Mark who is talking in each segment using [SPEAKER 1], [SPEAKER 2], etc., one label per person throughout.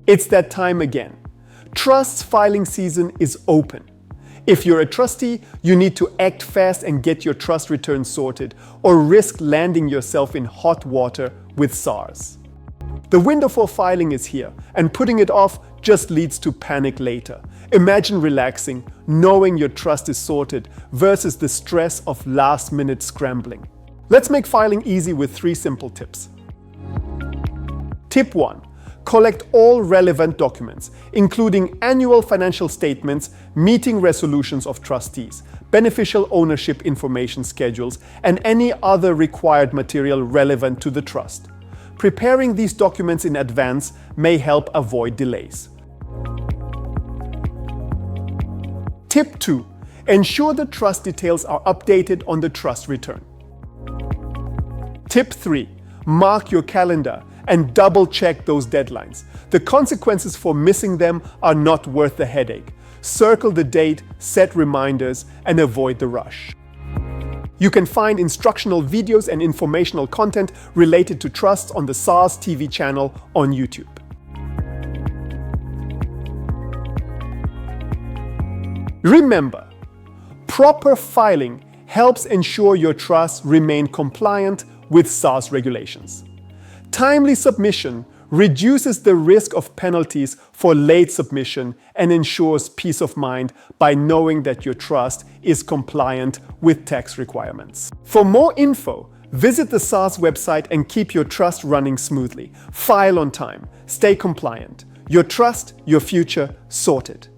[SPEAKER 1] It's that time again. Trust filing season is open. If you're a trustee, you need to act fast and get your trust return sorted, or risk landing yourself in hot water with SARS. The window for filing is here, and putting it off just leads to panic later. Imagine relaxing, knowing your trust is sorted, versus the stress of last-minute scrambling. Let's make filing easy with 3 simple tips. Tip 1. Collect all relevant documents, including annual financial statements, meeting resolutions of trustees, beneficial ownership information schedules, and any other required material relevant to the trust. Preparing these documents in advance may help avoid delays. Tip 2. Ensure the trust details are updated on the trust return. Tip 3. Mark your calendar and double-check those deadlines. The consequences for missing them are not worth the headache. Circle the date, set reminders, and avoid the rush. You can find instructional videos and informational content related to trusts on the SARS TV channel on YouTube. Remember, proper filing helps ensure your trusts remain compliant with SARS regulations. Timely submission reduces the risk of penalties for late submission and ensures peace of mind by knowing that your trust is compliant with tax requirements. For more info, visit the SARS website and keep your trust running smoothly. File on time, stay compliant. Your trust, your future, sorted.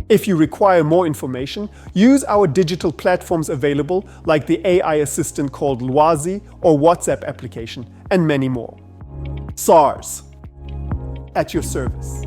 [SPEAKER 1] If you require more information, use our digital platforms available like the AI assistant called Loisi or WhatsApp application, and many more. SARS, at your service.